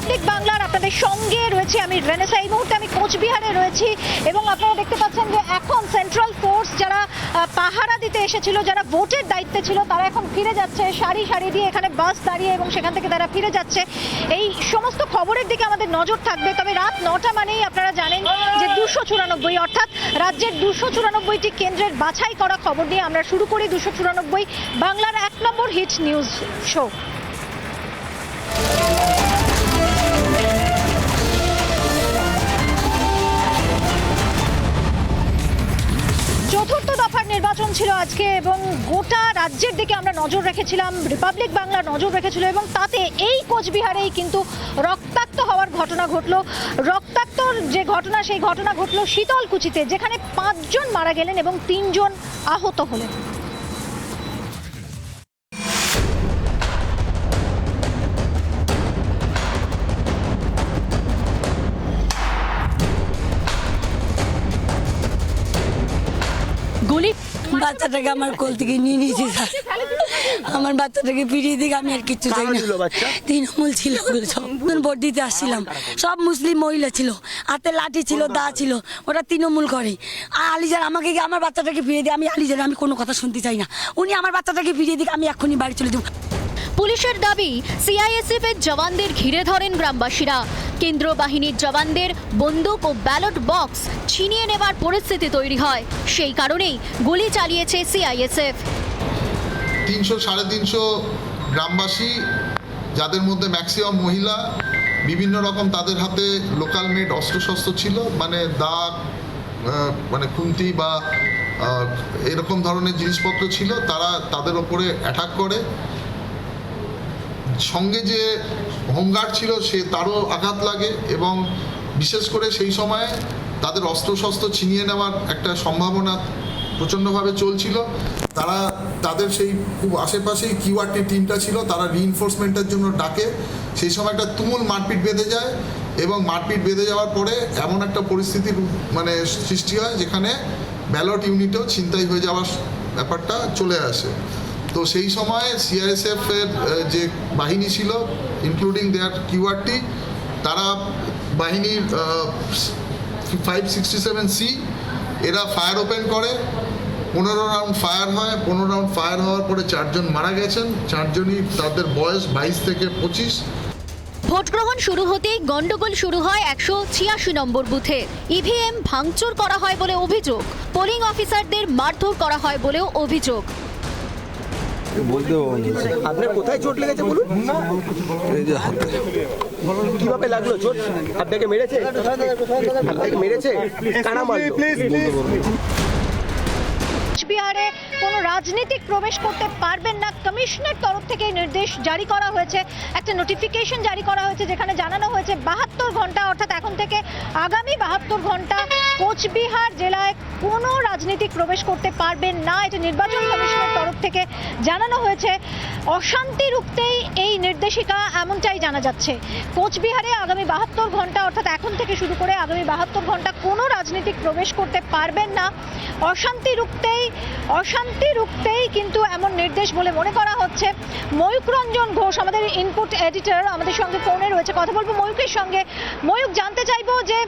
Republic বাংলার আপনাদের সঙ্গে রয়েছে আমি রেনেসা। এই মুহূর্তে আমি কোচবিহারে রয়েছি এবং আপনারা দেখতে পাচ্ছেন যে এখন সেন্ট্রাল ফোর্স যারা পাহারা দিতে এসেছিল, যারা ভোটের দায়িত্বে ছিল, তারা এখন ফিরে যাচ্ছে সারি সারি দিয়ে। এখানে বাস দাঁড়িয়ে এবং সেখান থেকে তারা ফিরে যাচ্ছে। এই সমস্ত খবরের দিকে আমাদের নজর থাকবে। তবে রাত 9টা মানেই আপনারা জানেন যে 294 অর্থাৎ রাজ্যের 294টি কেন্দ্রের বাছাই করা খবর নিয়ে আমরা শুরু করি 294 বাংলার 1 নম্বর হিট নিউজ শো। চতুর্থ দফার নির্বাচন ছিল আজকে এবং গোটা রাজ্যের দিকে আমরা নজর রেখেছিলাম, রিপাবলিক বাংলা নজর রেখেছিল এবং তাতে এই কোচবিহারেই কিন্তু রক্তাক্ত হওয়ার ঘটনা ঘটলো। রক্তাক্তর যে ঘটনা, সেই ঘটনা ঘটলো শীতলকুচিতে, যেখানে 5 জন মারা গেলেন এবং 3 জন আহত হলেন। বাচ্চাটাকে আমার কোল থেকে নিয়ে নিয়েছি স্যার। আমার বাচ্চাটাকে ফিরিয়ে দিকে আমি আর কিচ্ছু চাই না। তৃণমূল ছিল, সব ভোট দিতে আসছিলাম, সব মুসলিম মহিলা ছিল, হাতে লাঠি ছিল, দা ছিল, ওরা তৃণমূল করে। আর আলিজার আমাকে আমার বাচ্চাটাকে ফিরিয়ে দিয়ে, আমি আলিজার আমি কোনো কথা শুনতে চাই না। উনি আমার বাচ্চাটাকে ফিরিয়ে দিকে আমি এক্ষুনি বাড়ি চলে যাবো। পুলিশের দাবি সিআইএসএফ এর জওয়ানদের ঘিরে ধরেন গ্রামবাসীরা। কেন্দ্র বাহিনীর জওয়ানদের বন্দুক ও ব্যালট বক্স ছিনিয়ে নেবার পরিস্থিতি তৈরি হয়। সেই কারণেই গুলি চালিয়েছে সিআইএসএফ। 300-350 গ্রামবাসী, যাদের মধ্যে ম্যাক্সিমাম মহিলা, বিভিন্ন রকম তাদের হাতে লোকাল মেড অস্ত্রশস্ত্র ছিল, মানে দা, মানে খুন্তি বা এরকম ধরনের জিনিসপত্র ছিল। তারা তাদের ওপরে অ্যাটাক করে। সঙ্গে যে হোমগার্ড ছিল সে তারও আঘাত লাগে এবং বিশেষ করে সেই সময়ে তাদের অস্ত্রশস্ত্র ছিনিয়ে নেওয়ার একটা সম্ভাবনা প্রচণ্ডভাবে চলছিল। তারা তাদের সেই খুব আশেপাশেই কিউআরটি টিমটা ছিল, তারা রিইনফোর্সমেন্টের জন্য ডাকে। সেই সময় একটা তুমুল মারপিট বেঁধে যায় এবং মারপিট বেঁধে যাওয়ার পরে এমন একটা পরিস্থিতির মানে সৃষ্টি হয় যেখানে ব্যালট ইউনিটেও ছিনতাই হয়ে যাওয়ার ব্যাপারটা চলে আসে। তো সেই সময় সিআইএসএফ এর যে বাহিনী ছিল, ইনক্লুডিং দেয়ার কিউআরটি, তারা বাহিনীর 567C এরা ফায়ার ওপেন করে। 15 রাউন্ড ফায়ার হয়। 15 রাউন্ড ফায়ার হওয়ার পরে 4 জন মারা গেছেন। 4 জনই তাদের বয়স 22 থেকে 25। ভোট গ্রহণ শুরু হতেই গন্ডগোল শুরু হয় 186 নম্বর বুথে। ইভিএম ভাঙচুর করা হয় বলে অভিযোগ। পোলিং অফিসারদের মারধর করা হয় বলেও অভিযোগ। আপনার কোথায় চোট লেগেছে বলুন? কিভাবে লাগলো চোট? আপনাকে মেরেছে? মেরেছে কারা মারলো? কোচবিহারে কোনো রাজনীতিক প্রবেশ করতে পারবেন না, কমিশনের তরফ থেকে নির্দেশ জারি করা হয়েছে। একটা নোটিফিকেশন জারি করা হয়েছে যেখানে জানানো হয়েছে 72 ঘন্টা অর্থাৎ এখন থেকে আগামী 72 ঘন্টা কোচবিহার জেলায় কোনো রাজনীতিক প্রবেশ করতে পারবেন না। এটা নির্বাচন কমিশনের তরফ থেকে জানানো হয়েছে। অশান্তি রুখতেই এই নির্দেশিকা, এমনটাই জানা যাচ্ছে। কোচবিহারে আগামী 72 ঘন্টা অর্থাৎ এখন থেকে শুরু করে আগামী 72 ঘন্টা কোনো রাজনীতিক প্রবেশ করতে পারবেন না। অশান্তি রুখতেই কিন্তু এমন নির্দেশ বলে মনে করা হচ্ছে। ময়ূক রঞ্জন ঘোষ আমাদের ইনপুট এডিটর আমাদের সঙ্গে ফোনে রয়েছে, কথা বলবো ময়ূকের সঙ্গে। ময়ূক, জানতে চাইবো যে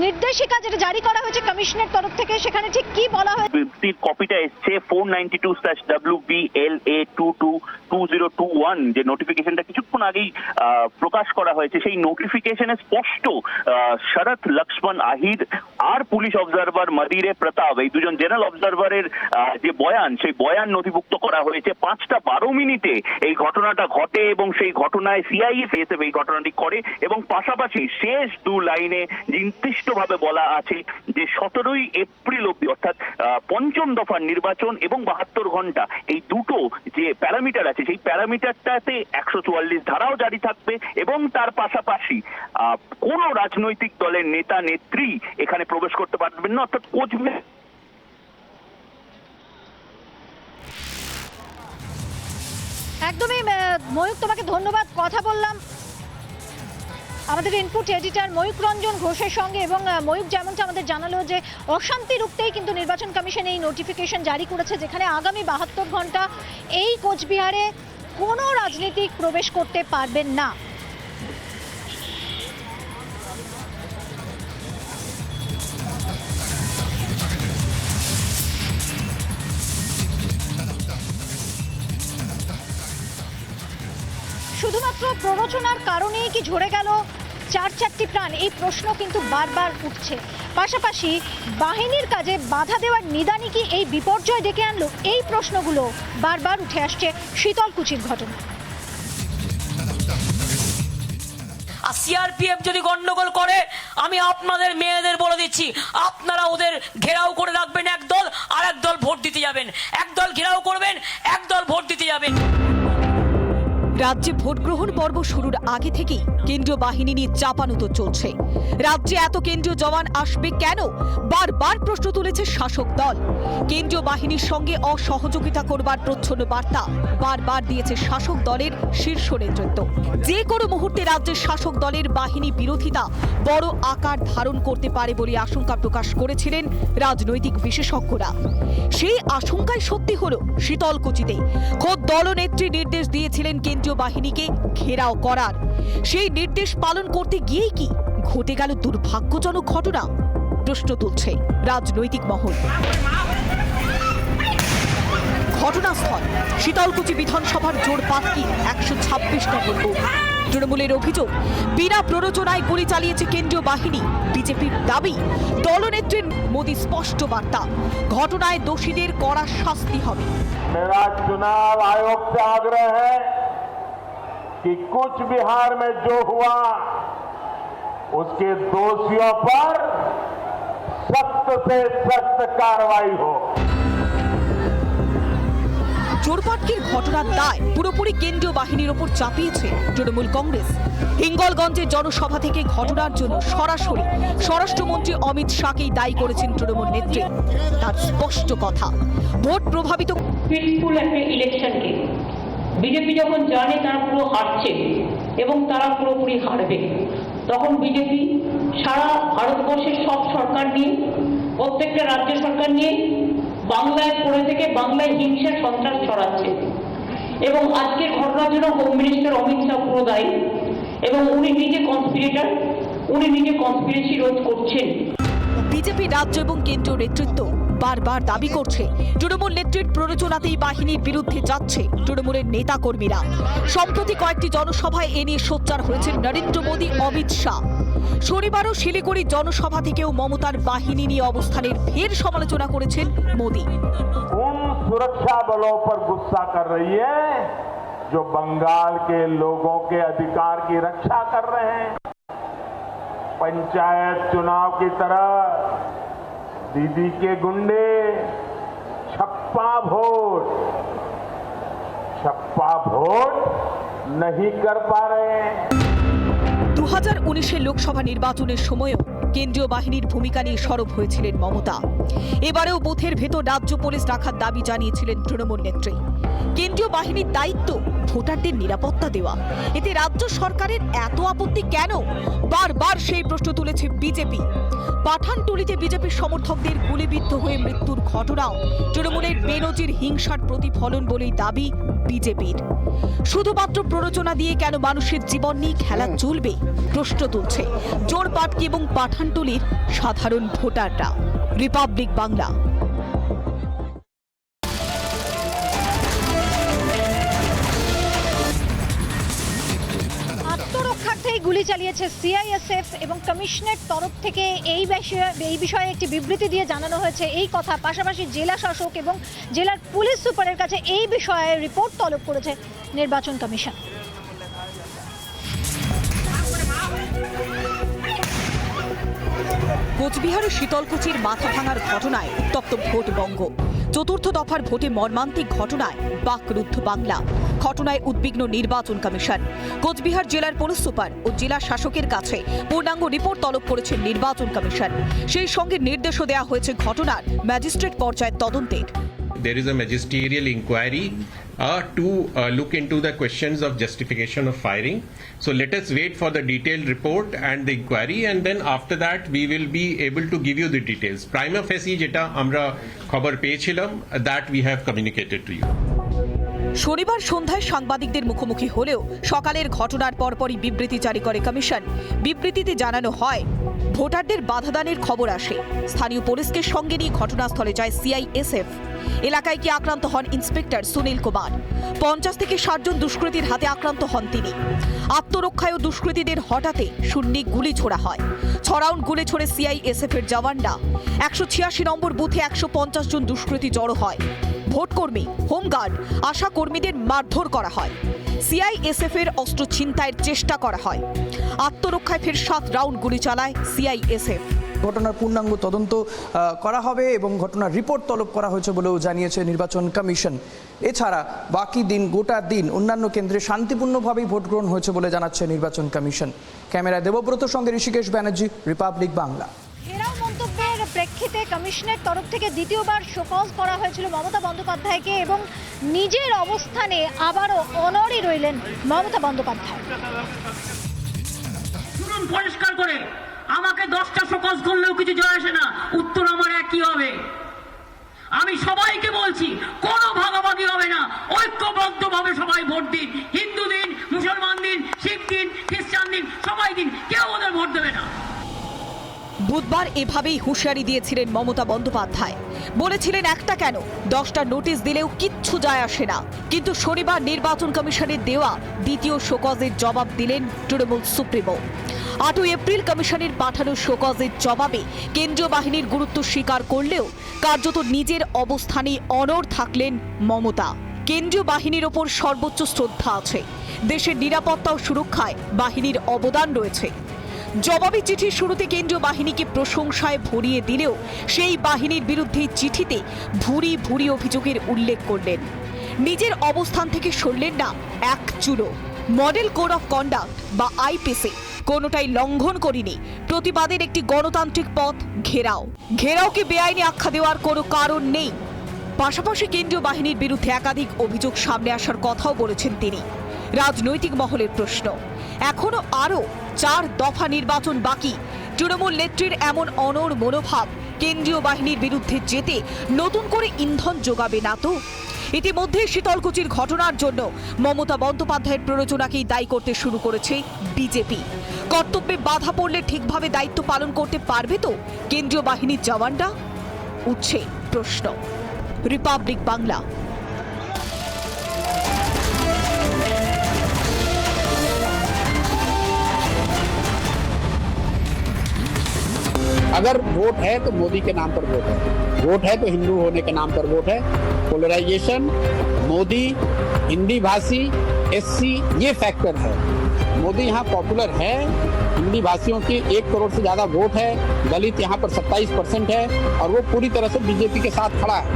নির্দেশিকা যেটা জারি করা হয়েছে কমিশনের তরফ থেকে, সেখানে ঠিক কি বলা হয়েছে? কপিটা এসছে 492/WBLA222021, যে নোটিফিকেশনটা কিছুক্ষণ আগেই প্রকাশ করা হয়েছে। সেই নোটিফিকেশনে স্পষ্ট শরৎ লক্ষ্মণ আহির আর পুলিশ অবজারভার মদিরে প্রতাপ, এই দুজন জেনারেল অবজারভারের যে বয়ান, সেই বয়ান নথিভুক্ত করা হয়েছে। 5:12 এই ঘটনাটা ঘটে এবং সেই ঘটনায় সিআইএসএফ এই ঘটনাটি করে এবং পাশাপাশি শেষ 2 লাইনে নির্দিষ্টভাবে বলা আছে যে 17 এপ্রিল অব্দি অর্থাৎ 5ম দফার নির্বাচন এবং 72 ঘন্টা, এই দুটো যে প্যারামিটার আছে সেই প্যারামিটারটাতে 144 ধারাও জারি থাকবে এবং তার পাশাপাশি কোন রাজনৈতিক দলের নেতা নেত্রী এখানে প্রবেশ করতে পারবেন না। অর্থাৎ কোচবিহার একদমই ময়ূক, তোমাকে ধন্যবাদ। কথা বললাম আমাদের ইনপুট এডিটর ময়ূক রঞ্জন ঘোষের সঙ্গে এবং ময়ূক যেমনটা আমাদের জানালো যে অশান্তি রুখতেই কিন্তু নির্বাচন কমিশন এই নোটিফিকেশন জারি করেছে যেখানে আগামী 72 ঘন্টা এই কোচবিহারে কোনো রাজনীতিক প্রবেশ করতে পারবেন না। শুধুমাত্র প্ররোচনার কারণেই কি ঝরে গেল 4টি প্রাণ, এই প্রশ্ন কিন্তু বারবার উঠছে। পাশাপাশি বাহিনীর কাজে বাধা দেওয়ার নিদানই কি এই বিপর্যয় ডেকে আনলো, এই প্রশ্নগুলো বারবার উঠে আসছে শীতলকুচির ঘটনা। আর সিআরপিএফ যদি গন্ডগোল করে, আমি আপনাদের মেয়েদের বলে দিচ্ছি, আপনারা ওদের ঘেরাও করে রাখবেন একদল, আর একদল ভোট দিতে যাবেন। একদল ঘেরাও করবেন, একদল ভোট দিতে যাবেন। রাজ্যে ভোট গ্রহণ পর্ব শুরুর আগে থেকেই কেন্দ্রীয় বাহিনী নিয়ে চাপানুতো চলছে। রাজ্যে এত কেন্দ্রীয় জওয়ান আসবে কেন, বারবার প্রশ্ন তুলেছে শাসক দল। কেন্দ্রীয় বাহিনীর সঙ্গে অসহযোগিতা করবার প্রচ্ছন্ন বার্তা বারবার দিয়েছে শাসক দলের শীর্ষ নেতৃত্ব। যে কোনো মুহূর্তে রাজ্যের শাসক দলের বাহিনী বিরোধিতা বড় আকার ধারণ করতে পারে বলে আশঙ্কা প্রকাশ করেছিলেন রাজনৈতিক বিশেষজ্ঞরা। সেই আশঙ্কাই সত্যি হলো শীতলকুচিতে। খোদ দলনেত্রী নির্দেশ দিয়েছিলেন কেন্দ্রীয় বাহিনীকে ঘেরাও করার। সেই নির্দেশ পালন করতে গিয়েই কি ঘটে গেল দুর্ভাগ্যজনক ঘটনা, প্রশ্ন তুলছে রাজনৈতিক মহল। ঘটনাস্থল শীতলকুচি বিধানসভার জোড়পাতকি 126 নম্বর বুথ। তৃণমূলের অভিযোগ, বিনা প্ররোচনায় গুলি চালিয়েছে কেন্দ্রীয় বাহিনী। বিজেপির দাবি, দলনেত্রীর মোদী স্পষ্ট বার্তা, ঘটনায় দোষীদের কড়া শাস্তি হবে। मेरा चुनाव आयोग से आग्रह है कि कुछ बिहार में जो हुआ उसके दोषियों पर सख्त से सख्त कार्रवाई हो। চোরপাটকির ঘটনার দায় পুরোপুরি কেন্দ্রীয় বাহিনীর ওপর চাপিয়েছে তৃণমূল কংগ্রেস। হিঙ্গলগঞ্জের জনসভা থেকে ঘটনার জন্য সরাসরি স্বরাষ্ট্রমন্ত্রী অমিত শাহকেই দায়ী করেছেন তৃণমূল নেত্রী। তার স্পষ্ট কথা, ভোট প্রভাবিত পিসফুল একটা ইলেকশনকে বিজেপি যখন জানে তারা পুরো হারছে এবং তারা পুরোপুরি হারবে, তখন বিজেপি সারা ভারতবর্ষের সব সরকার নিয়ে, প্রত্যেকটা রাজ্য সরকার নিয়ে বাংলায় পড়ে থেকে বাংলায় হিংসা সন্ত্রাস ছড়াচ্ছে। এবং আজকের ঘটনার জন্য হোম মিনিস্টার অমিত শাহ পুরো দায়ী, এবং উনি নিজে কনস্পিরেটর, উনি নিজে কনস্পিরেসি রোধ করছেন। বিজেপি রাজ্য এবং কেন্দ্রীয় নেতৃত্ব বারবার দাবি করছে তৃণমূল নেত্রীর প্ররোচনাতেই বাহিনীর বিরুদ্ধে যাচ্ছে তৃণমূলের নেতা কর্মীরা। সম্প্রতি কয়েকটি জনসভায় এ নিয়ে সোচ্চার হয়েছেন নরেন্দ্র মোদী, অমিত শাহ। শনিবারও শিলিগুড়ি জনসভা থেকেও মমতার বাহিনী নিয়ে অবস্থানের ফের সমালোচনা করেছেন মোদী। उन सुरक्षा बलों पर गुस्सा कर रही है जो बंगाल के लोगों के अधिकार की रक्षा कर रहे हैं। पंचायत चुनाव की तरह दीदी के गुंडे छप्पा वोट नहीं कर पा रहे हैं। 2019 লোকসভা নির্বাচনের সময়ও কেন্দ্রীয় বাহিনীর ভূমিকা নিয়ে সরব হয়েছিলেন মমতা। এবারেও বুথের ভেতর রাজ্য পুলিশ রাখার দাবি জানিয়েছিলেন তৃণমূল নেত্রী। কেন্দ্রীয় বাহিনীর দায়িত্ব ভোটারদের নিরাপত্তা দেওয়া, এতে রাজ্য সরকারের এত আপত্তি কেন, বারবার সেই প্রশ্ন তুলেছে বিজেপি। পাঠানটুলিতে বিজেপির সমর্থকদের গুলিবিদ্ধ হয়ে মৃত্যুর ঘটনাও তৃণমূলের বেনজির হিংসার প্রতিফলন বলেই দাবি বিজেপির। শুধুমাত্র প্ররোচনা দিয়ে কেন মানুষের জীবন নিয়ে খেলা চলবে, প্রশ্ন তুলছে জোরপাটকি এবং পাঠানটুলির সাধারণ ভোটাররা। রিপাবলিক বাংলা। আত্মরক্ষার্থেই গুলি চালিয়েছে সিআইএসএফ এবং কমিশনের তরফ থেকে এই বিষয়ে একটি বিবৃতি দিয়ে জানানো হয়েছে এই কথা। পাশাপাশি জেলা শাসক এবং জেলার পুলিশ সুপারের কাছে এই বিষয়ে রিপোর্ট তলব করেছে নির্বাচন কমিশন। কোচবিহারের শীতলকুচির মাথা ভাঙার ঘটনায় তপ্ত ভোট বঙ্গ। চতুর্থ দফার ভোটে মর্মান্তিক ঘটনায় বাকরুদ্ধ বাংলা। ঘটনায় উদ্বিগ্ন নির্বাচন কমিশন। কোচবিহার জেলার পুলিশ সুপার ও জেলা শাসকের কাছে পূর্ণাঙ্গ রিপোর্ট তলব করেছে নির্বাচন কমিশন। সেই সঙ্গে নির্দেশও দেওয়া হয়েছে ঘটনার ম্যাজিস্ট্রেট পর্যায়ে তদন্তের। There is a magisterial inquiry to look into the questions of justification of firing. So let us wait for the detailed report and the inquiry, and then after that we will be able to give you the details. Prima facie jeta amra khabar peyechhilam, that we have communicated to you. শনিবার সন্ধ্যায় সাংবাদিকদের মুখোমুখি হলেও সকালের ঘটনার পরপরই বিবৃতি জারি করে কমিশন। বিবৃতিতে জানানো হয়, ভোটারদের বাধাদানের খবর আসে। স্থানীয় পুলিশকে সঙ্গে নিয়ে ঘটনাস্থলে যায় সিআইএসএফ। এলাকায় গিয়ে আক্রান্ত হন ইন্সপেক্টর সুনীল কুমার। 50 থেকে 60 জন দুষ্কৃতীর হাতে আক্রান্ত হন তিনি। আত্মরক্ষায় ও দুষ্কৃতীদের হঠাতে শূন্যে গুলি ছোড়া হয়। 6 রাউন্ড গুলি ছোড়ে সিআইএসএফ এর জওয়ানরা। 186 নম্বর বুথে 150 জন দুষ্কৃতী জড়ো হয়। ভোটকর্মী, হোমগার্ড, আশা কর্মীদের মারধর করা হয়। সিআইএসএফ এর অস্ত্র ছিনতাইয়ের চেষ্টা করা হয়। আত্মরক্ষায় ফের 7 রাউন্ড গুলি চালায় সিআইএসএফ। ঘটনার পূর্ণাঙ্গ তদন্ত করা হবে এবং ঘটনার রিপোর্ট তলব করা হয়েছে বলেও জানিয়েছে নির্বাচন কমিশন। এছাড়া বাকি দিন গোটা দিন অন্যান্য কেন্দ্রে শান্তিপূর্ণভাবেই ভোট গ্রহণ হয়েছে বলে জানাচ্ছে নির্বাচন কমিশন। ক্যামেরায় দেবব্রতর সঙ্গে ঋষিকেশ ব্যানার্জি, রিপাবলিক বাংলা। ঘেরাও মন্তব্যের প্রেক্ষিতে কমিশনের তরফ থেকে দ্বিতীয়বার শোকজ করা হয়েছিল মমতা বন্দ্যোপাধ্যায়কে এবং নিজের অবস্থানে আবারও অনড়ই রইলেন মমতা বন্দ্যোপাধ্যায়। শুনুন পরিষ্কার করে, আমাকে 10টা শোকজ করলেও কিছু যায় আসে না, উত্তর আমার একই হবে। আমি সবাইকে বলছি, কোনো ভাগাভাগি হবে না, ঐক্যবদ্ধভাবে সবাই ভোট দিন। হিন্দু দিন, মুসলমান দিন, শিখ দিন, খ্রিস্টান দিন, সবাই দিন, কেউ ওদের ভোট দেবে না। বুধবার এভাবেই হুঁশিয়ারি দিয়েছিলেন মমতা বন্দ্যোপাধ্যায়। বলেছিলেন একটা কেন 10টা নোটিশ দিলেও কিচ্ছু যায় আসে না। কিন্তু শনিবার নির্বাচন কমিশনের দেওয়া দ্বিতীয় শোকজের জবাব দিলেন তৃণমূল সুপ্রিমো। 8 এপ্রিল কমিশনের পাঠানো শোকজের জবাবে কেন্দ্রীয় বাহিনীর গুরুত্ব স্বীকার করলেও কার্যত নিজের অবস্থানে অনড় থাকলেন মমতা। কেন্দ্রীয় বাহিনীর ওপর সর্বোচ্চ শ্রদ্ধা আছে। দেশের নিরাপত্তা ও সুরক্ষায় বাহিনীর অবদান রয়েছে। জবাবি চিঠির শুরুতে কেন্দ্রীয় বাহিনীকে প্রশংসায় ভরিয়ে দিলেও সেই বাহিনীর বিরুদ্ধে চিঠিতে ভুরি ভুরি অভিযোগের উল্লেখ করলেন। নিজের অবস্থান থেকে সরলেন না এক চুলো। মডেল কোড অফ কন্ডাক্ট বা আইপিসি কোনোটাই লঙ্ঘন করিনি। প্রতিবাদের একটি গণতান্ত্রিক পথ ঘেরাওকে বেআইনি আখ্যা দেওয়ার কোনো কারণ নেই। পাশাপাশি কেন্দ্রীয় বাহিনীর বিরুদ্ধে একাধিক অভিযোগ সামনে আসার কথাও বলেছেন তিনি। রাজনৈতিক মহলের প্রশ্ন, এখনো আরও 4 দফা নির্বাচন বাকি। তৃণমূল নেত্রীর এমন অনড় মনোভাব কেন্দ্রীয় বাহিনীর বিরুদ্ধে যেতে নতুন করে ইন্ধন যোগাবে না তো? ইতিমধ্যে শীতলকুচির ঘটনার জন্য মমতা বন্দ্যোপাধ্যায়ের প্ররোচনাকেই দায়ী করতে শুরু করেছে বিজেপি। কর্তব্যে বাধা পড়লে ঠিকভাবে দায়িত্ব পালন করতে পারবে তো কেন্দ্রীয় বাহিনীর জওয়ানরা? উঠছে প্রশ্ন। রিপাবলিক বাংলা। अगर वोट है तो मोदी के नाम पर वोट है, वोट है तो हिंदू होने के नाम पर वोट है। पोलराइजेशन, मोदी, हिंदी भाषी, एससी, ये फैक्टर है। मोदी यहाँ पॉपुलर है, हिंदी भाषियों की 1 करोड़ से ज्यादा वोट है, दलित यहाँ पर 27% है और वो पूरी तरह से बीजेपी के साथ खड़ा है।